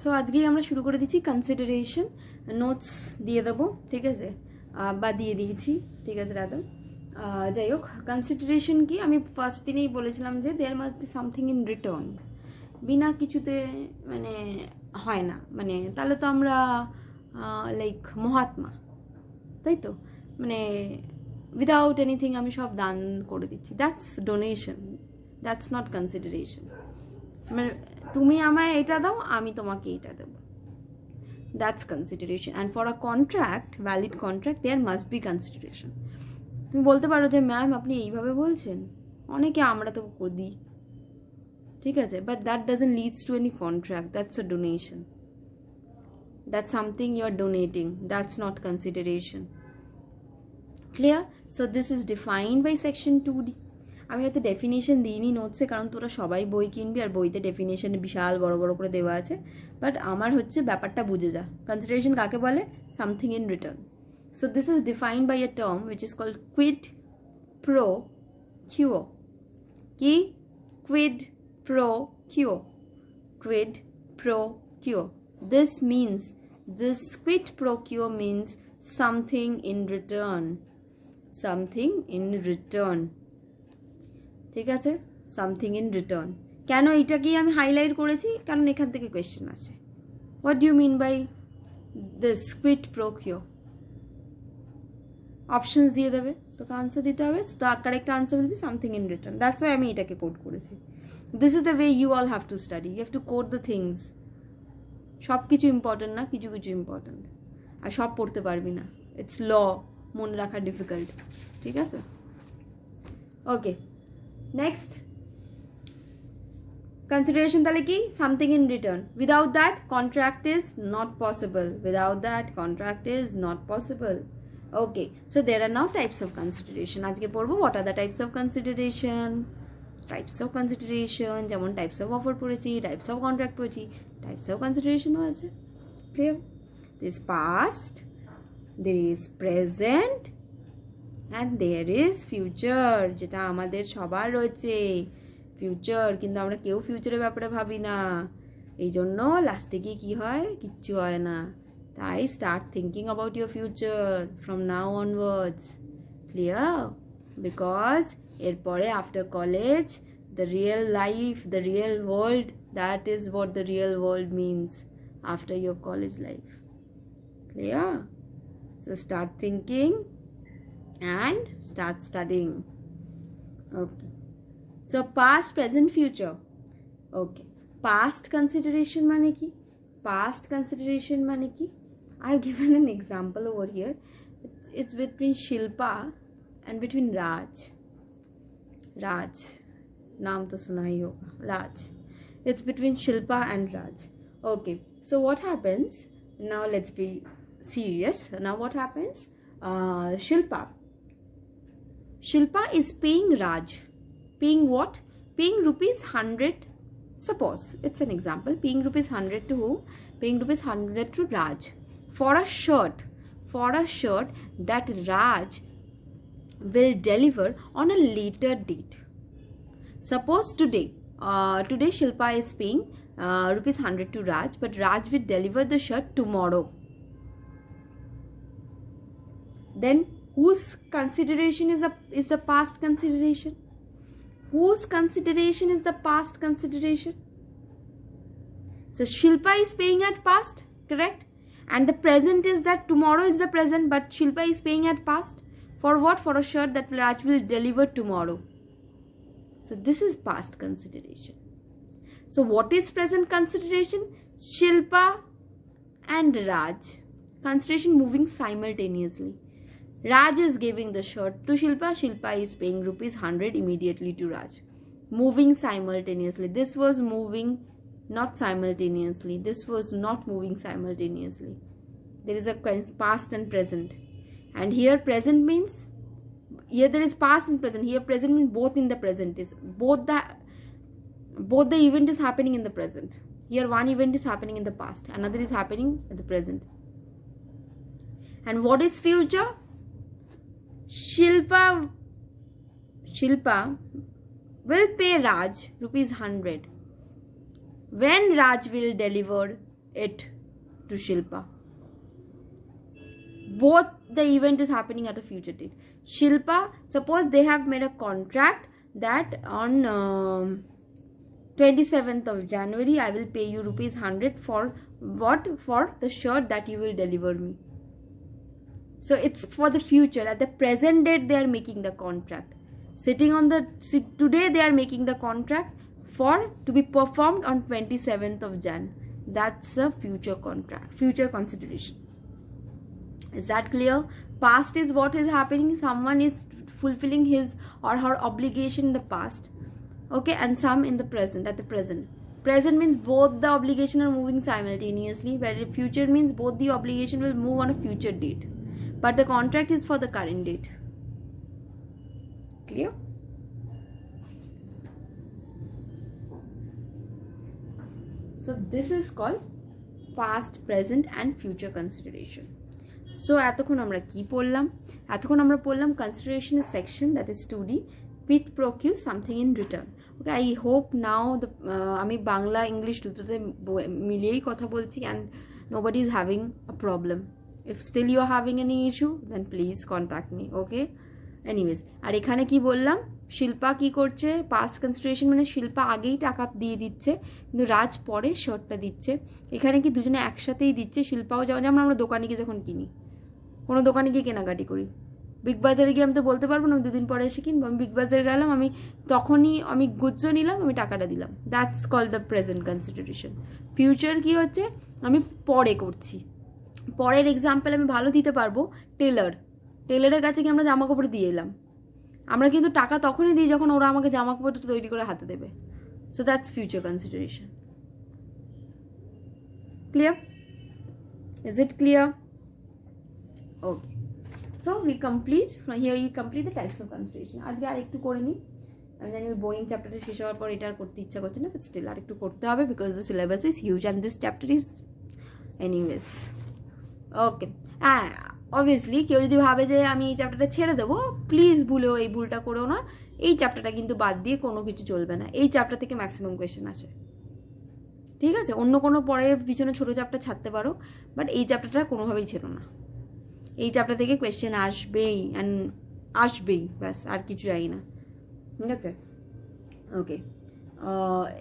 So আজকেই আমরা শুরু করে দিচ্ছি কনসিডারেশন। নোটস দিয়ে দেবো, ঠিক আছে, বা দিয়ে দিয়েছি, ঠিক আছে দাদা। যাই হোক, কনসিডারেশন কি, আমি ফার্স্ট দিনেই বলেছিলাম যে there must be something in return. বিনা কিছুতে মানে হয় না, মানে তাহলে তো আমরা লাইক মহাত্মা, তাই তো, মানে উইদাউট এনিথিং আমি সব দান করে দিচ্ছি, that's donation, that's not consideration. মানে তুমি আমায় এটা দাও, আমি তোমাকে এটা দেবো, that's consideration. And for a contract, valid contract, there must be consideration. তুমি বলতে পারো যে ম্যাম আপনি এইভাবে বলছেন, অনেকে আমরা তো দিই, ঠিক আছে, but that doesn't leads to any contract, that's a donation, that's something you are donating, that's not consideration. Clear? So this is defined by section 2D। আমি হয়তো ডেফিনেশন দিইনি নোটসে, কারণ তোরা সবাই বই কিনবি আর বইতে ডেফিনেশন বিশাল বড় বড় করে দেওয়া আছে, বাট আমার হচ্ছে ব্যাপারটা বুঝে যা। কনসিডারেশন কাকে বলে? Something in return. So this is defined by a term which is called quid pro quo. কি? Quid pro quo, quid pro quo. This means, this quid pro quo means something in return, something in return, ঠিক আছে, something in return. কেন এটাকেই আমি highlight করেছি? কারণ এখান থেকে কোয়েশ্চেন আছে, what do you mean by this quid pro quo? Options দিয়ে দেবে, তোকে আনসার দিতে হবে। The correct answer will be something in return. That's why আমি এটাকে কোড করেছি। This is the way you all have to study, you have to code the things. সব কিছু ইম্পর্টেন্ট না, কিছু কিছু ইম্পর্টেন্ট, আর সব পড়তে পারবি না, ইটস ল, মনে রাখা ডিফিকাল্ট, ঠিক আছে? ওকে, নেক্সট কনসিডারেশন তাহলে কি? Something in return. Without that contract is not possible, without that contract is not possible. Okay, so there are now types of consideration. আজকে পড়বো what are the types of consideration. Types of consideration যেমন types of offer পড়েছি, types of contract পড়েছি, types of কনসিডারেশনও আছে। Clear? This past, there is present, and there is future, যেটা আমাদের সবার রয়েছে ফিউচার, কিন্তু আমরা কেউ ফিউচারের ব্যাপারে ভাবি না, এই জন্য লাস্টে গিয়ে কী হয়? কিচ্ছু হয় না। তাই start thinking about your future from now onwards. Clear? Because এরপরে after college, the real life, the real world, that is what the real world means after your college life. Clear? So start thinking and start studying. Okay. So past, present, future. Okay. Past consideration mane ki? Past consideration mane ki? I have given an example over here. It's between Shilpa and between Raj. Raj. Naam to suna hi hoga. Raj. It's between Shilpa and Raj. Okay. So what happens? Now let's be serious. Now what happens? Shilpa is paying Raj. Paying what? Paying ₹100. Suppose it's an example. Paying ₹100 to whom? Paying ₹100 to Raj for a shirt. For a shirt that Raj will deliver on a later date. Suppose today Shilpa is paying ₹100 to Raj, but Raj will deliver the shirt tomorrow. Then whose consideration is the past consideration? Whose consideration is the past consideration? So Shilpa is paying at past, correct? And the present is that tomorrow is the present, but Shilpa is paying at past. For what? For a shirt that Raj will deliver tomorrow. So this is past consideration. So what is present consideration? Shilpa and Raj. Consideration moving simultaneously. Raj is giving the shirt to Shilpa. Shilpa is paying ₹100 immediately to Raj. Moving simultaneously. This was moving not simultaneously. This was not moving simultaneously. There is a past and present. And here present means, here there is past and present. Here present means both in the present. Is both the event is happening in the present. Here one event is happening in the past, another is happening at the present. And what is future? Shilpa will pay Raj ₹100 when Raj will deliver it to Shilpa. Both the event is happening at a future date. Shilpa, suppose they have made a contract that on 27th of January I will pay you rupees 100 for what? For the shirt that you will deliver me. So it's for the future. At the present date they are making the contract. Today they are making the contract for to be performed on 27th of Jan. That's a future contract, future consideration. Is that clear? Past is what is happening. Someone is fulfilling his or her obligation in the past. Okay, and some in the present, at the present. Present means both the obligation are moving simultaneously, whereas future means both the obligation will move on a future date. But the contract is for the current date. Clear? So this is called past, present and future consideration. So এতক্ষণ আমরা কি পড়লাম? এতক্ষণ আমরা পড়লাম consideration section, that is 2D, quid pro quo, something in return. Okay, I hope now আমি Bangla English দুটোতে মিলিয়েই কথা বলছি and nobody is having a problem. If still you are having any issue, then please contact me. Okay, anyways, আর এখানে কি বললাম, শিল্পা কি করছে, পাস্ট কনসিডারেশন মানে শিল্পা আগেই টাকা দিয়ে দিচ্ছে কিন্তু রাজ পরে শার্টটা দিচ্ছে। এখানে কি দুজনে একসাথেই দিচ্ছে, শিল্পাও যেমন আমরা দোকানে গিয়ে যখন কিনি, কোনো দোকানে গিয়ে কেনাকাটি করি, বিগ বাজারে গিয়ে আমি তো বলতে পারবো না আমি দুদিন পরে এসে কিনবো, আমি বিগ বাজারে গেলাম, আমি তখনই আমি গুডসও নিলাম, আমি টাকাটা দিলাম। That's called the present consideration. Future কি হচ্ছে, আমি পরে করছি। পরের এক্সাম্পল আমি ভালো দিতে পারবো, টেলারের কাছে কি আমরা জামা কাপড় দিয়ে এলাম, আমরা কিন্তু টাকা তখনই দিই যখন ওরা আমাকে জামা কাপড়টা তৈরি করে হাতে দেবে। So that's future consideration. Clear? Is it clear? Okay, so we complete from here, you complete the types of consideration. আজকে আর একটু করে নিই, আমি জানি ওই বোরিং চ্যাপ্টারটা শেষ হওয়ার পর এটা আর করতে ইচ্ছা করছে না, বাট স্টিল আর একটু করতে হবে because the syllabus is huge and this chapter is anyways. Okay, হ্যাঁ অবভিয়াসলি কেউ যদি ভাবে যে আমি এই চ্যাপ্টারটা ছেড়ে দেবো, প্লিজ ভুলেও এই ভুলটা করেও না। এই চ্যাপ্টারটা কিন্তু বাদ দিয়ে কোনো কিছু চলবে না, এই চ্যাপ্টার থেকে ম্যাক্সিমাম কোয়েশ্চেন আসে, ঠিক আছে? অন্য কোনো পরে পিছনে ছোটো চ্যাপ্টার ছাড়তে পারো, বাট এই চ্যাপ্টারটা কোনোভাবেই ছেড়ো না। এই চ্যাপ্টার থেকে কোয়েশ্চেন আসবেই অ্যান্ড আসবেই, ব্যাস, আর কিছু চাই না, ঠিক আছে? Okay,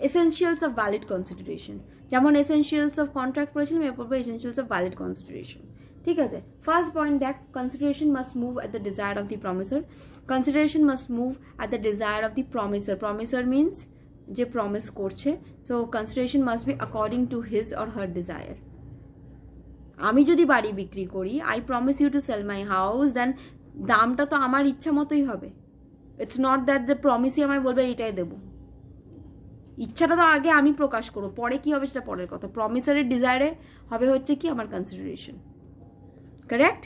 essentials of valid consideration, যেমন এসেনশিয়ালস অফ কন্ট্রাক্ট পড়েছিলাম, এরপর এসেনশিয়ালস অফ ভ্যালিড কনসিডারেশন। ঠিক আছে, ফার্স্ট পয়েন্ট দেখ, consideration must move at the desire of the promisor. Consideration must move at the desire of the promisor. Promisor means যে promise করছে, so consideration must be according to his or her desire. আমি যদি বাড়ি বিক্রি করি, I promise you to sell my house, দেন দামটা তো আমার ইচ্ছা মতোই হবে। ইটস নট দ্যাট দ্য প্রমিসই আমায় বলবে এইটাই দেবো। ইচ্ছাটা তো আগে আমি প্রকাশ করবো, পরে কি হবে সেটা পরের কথা। প্রমিসারের ডিজায়ারে হবে হচ্ছে কি আমার কনসিডারেশন, কারেক্ট?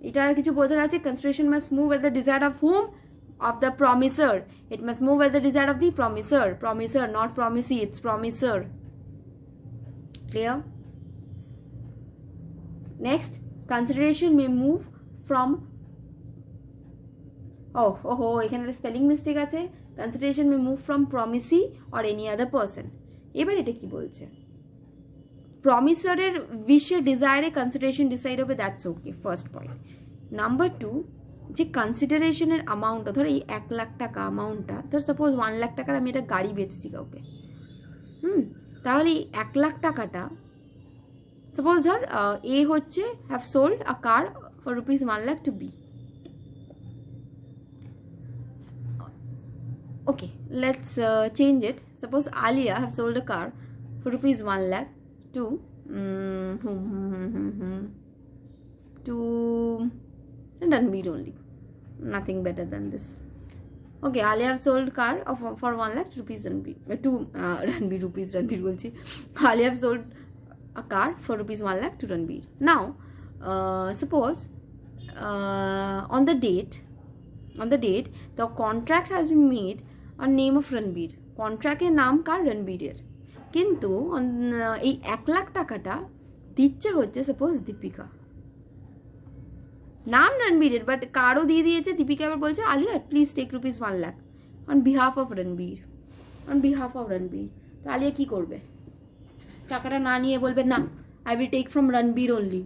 এটা আর কিছু বোঝার আছে? Consideration must move at the desire of hmm? Of the promisor. It must move at the desire of the promisor. Promisor, not promisee, it's promisor. Clear? Next, consideration may move from এখানে spelling mistake আছে। Consideration may move from promisee or any other person. এবার এটা কি বলছে, প্রমিসারের উইশে ডিজায়ারে consideration decide হবে, that's okay, first point. Number 2, যে কনসিডারেশনের অ্যামাউন্টটা, ধর এই 1 লাখ টাকা অ্যামাউন্টটা, ধর সাপোজ 1 লাখ টাকার আমি একটা গাড়ি বেচেছি কাউকে, তাহলে এই 1 লাখ টাকাটা, সাপোজ ধর এ হচ্ছে have sold a car for rupees 1 lakh to be. Okay, let's change it. Suppose Alia have sold a car for rupees 1 lakh to Ranbir only. Nothing better than this. Okay, Alia have sold car for 1 lakh to rupees Ranbir. Ranbir bolchi. Alia have sold a car for rupees 1 lakh to Ranbir. Now, suppose on the date, the contract has been made on name of Ranbir. কন্ট্রাক্টের নাম কার? রণবীরের। কিন্তু এই 1 লাখ টাকাটা দিচ্ছে হচ্ছে suppose Deepika, নাম রণবীরের, but কারও দিয়ে দিয়েছে। দীপিকা এবার বলছে Alia please take rupees 1 lakh on behalf of Ranbir, তো আলিয়া কি করবে? টাকাটা না নিয়ে বলবে না I will take from Ranbir only,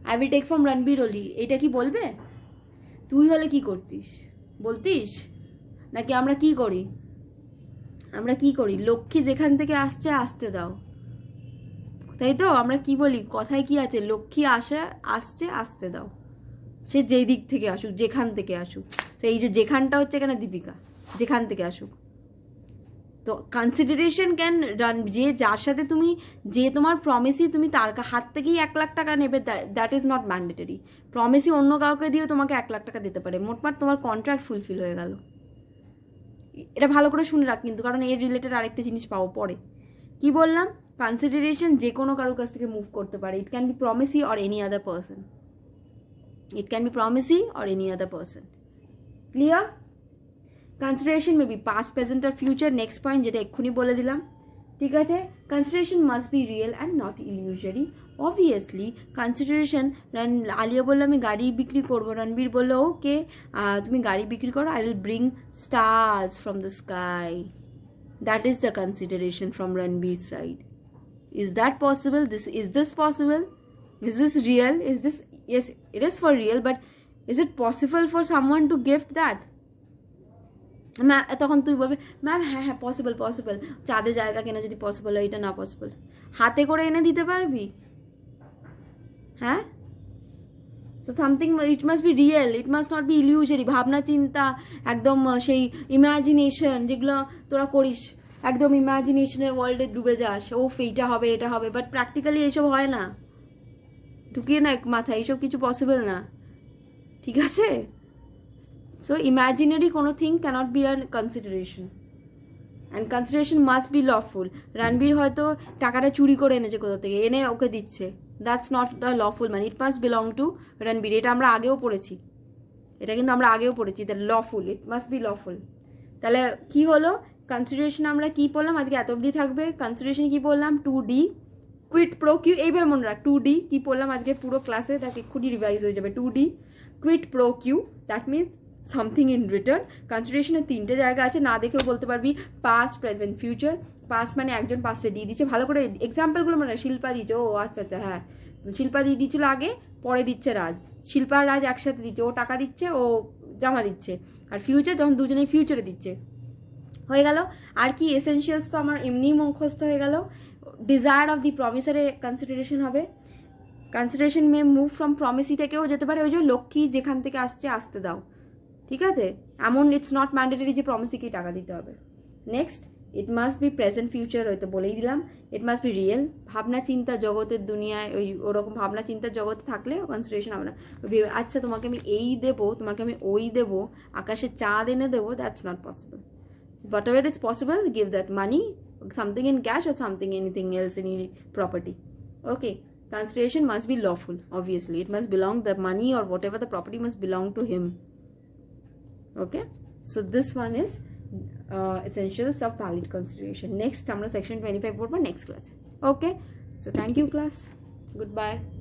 I will take from Ranbir only, এটা কি বলবে? তুই হলে কি করতিস? বলতিস? নাকি আমরা কি করি? আমরা কি করি? লক্ষ্মী যেখান থেকে আসছে আসতে দাও, তাই তো? আমরা কি বলি? কথায় কি আছে? লক্ষ্মী আসছে আসতে দাও, সে যেই দিক থেকে আসুক, যেখান থেকে আসুক। সেই যে যেখানটা হচ্ছে এখানে দীপিকা, যেখান থেকে আসুক। তো কনসিডারেশন ক্যান রান, যে যার সাথে তুমি, যে তোমার প্রমিসই তুমি তার হাত থেকেই 1 লাখ টাকা নেবে, দ্যাট ইজ নট ম্যান্ডেটরি। প্রমিসই অন্য কাউকে দিয়েও তোমাকে 1 লাখ টাকা দিতে পারে, মোটমাট তোমার কন্ট্রাক্ট ফুলফিল হয়ে গেল। এটা ভালো করে শুনে রাখ কিন্তু, কারণ এর রিলেটেড আরেকটা জিনিস পাবো পরে। কি বললাম? কনসিডারেশন যে কোনো কারোর কাছ থেকে মুভ করতে পারে। It can be promisee or any other person, it can be promisee or any other person. Clear? Consideration may be past, present আর ফিউচার। নেক্সট পয়েন্ট যেটা এক্ষুনি বলে দিলাম, ঠিক আছে? Consideration must be real and not illusionary. Obviously consideration, Alia বললো আমি গাড়ি বিক্রি করবো, রণবীর বললো ওকে তুমি গাড়ি বিক্রি করো, I will bring stars from the sky. That is the consideration from Ranbir side. Is that possible? Is this possible? Is this real? Is this, yes, it is for real, but is it possible for someone to gift that? তখন তুই বলবি ma'am হ্যাঁ হ্যাঁ possible, চাঁদে জায়গা কেনা যদি possible হয়, এটা না পসিবল। হাতে করে এনে দিতে পারবি? হ্যাঁ? So something, it must be real, it must not be illusionary. ভাবনা চিন্তা, একদম সেই ইমাজিনেশন যেগুলো তোরা করিস, একদম ইমাজিনেশনের ওয়ার্ল্ডে ডুবে যাস, ও এইটা হবে এটা হবে, বাট প্র্যাকটিক্যালি এসব হয় না। ঢুকিয়ে না মাথায়, এইসব কিছু পসিবল না, ঠিক আছে? সো ইমাজিনারি কোনো thing cannot be a consideration, and consideration must be lawful. Ranbir হয়তো টাকাটা চুরি করে এনেছে কোথা থেকে, এনে ওকে দিচ্ছে, that's not a lawful money, it must belong to Ranbir. এটা আমরা আগেও পড়েছি, এটা কিন্তু আমরা আগেও পড়েছি, that lawful, it must be lawful. তাহলে কি হলো? কনসিডারেশন আমরা কি পড়লাম? আজকে এত অবধি থাকবে। কনসিডারেশন কি বললাম? 2D, কুইট প্রো কিউ, এইভাবে মনে রাখ। 2D কি পড়লাম আজকে পুরো ক্লাসে, তাকে এক্ষুনি রিভাইজ হয়ে যাবে। 2D, quid pro quo, that means something in return. কনসিডারেশনের 3টে জায়গা আছে, না দেখেও বলতে পারবি পাস্ট, প্রেজেন্ট, ফিউচার। পাস্ট মানে একজন পাস্টে দিয়ে দিচ্ছে, ভালো করে এক্সাম্পলগুলো মানে শিল্পা দিচ্ছে, ও আচ্ছা আচ্ছা হ্যাঁ, শিল্পা দিয়ে দিচ্ছিল আগে, পরে দিচ্ছে রাজ। শিল্পা আর রাজ একসাথে দিচ্ছে, ও টাকা দিচ্ছে, ও জামা দিচ্ছে। আর ফিউচার যখন দুজনেই ফিউচারে দিচ্ছে, হয়ে গেল। আর কি এসেনশিয়ালস তো আমার এমনিই মুখস্থ হয়ে গেল। ডিজায়ার অফ দি প্রমিসারে কনসিডারেশন হবে। কনসিডারেশন মে মুভ ফ্রম প্রমিসি থেকেও যেতে পারে, ওই যে লক্ষ্মী যেখান থেকে আসছে আসতে দাও, ঠিক আছে? এমন ইটস নট ম্যান্ডেটরি যে প্রমিসিকেই টাকা দিতে হবে। নেক্সট, ইট মাস্ট বি প্রেজেন্ট ফিউচার, হয়তো বলেই দিলাম। ইট মাস্ট বি রিয়েল, ভাবনা চিন্তা জগতের দুনিয়ায়, ওই ওরকম ভাবনা চিন্তার জগতে থাকলে কনসিডারেশন হবে না। আচ্ছা তোমাকে আমি এই দেবো, তোমাকে আমি ওই দেবো, আকাশে চাঁদ এনে দেবো, that's not possible. Whatever is possible, give that money, something in cash or something, anything else, any property. Okay, consideration must be lawful, obviously. It must belong, the money or whatever the property must belong to him. Okay, so this one is essentials of valid consideration. Next, আমরা section 25 পড়বো next class. Okay, so thank you class. Goodbye.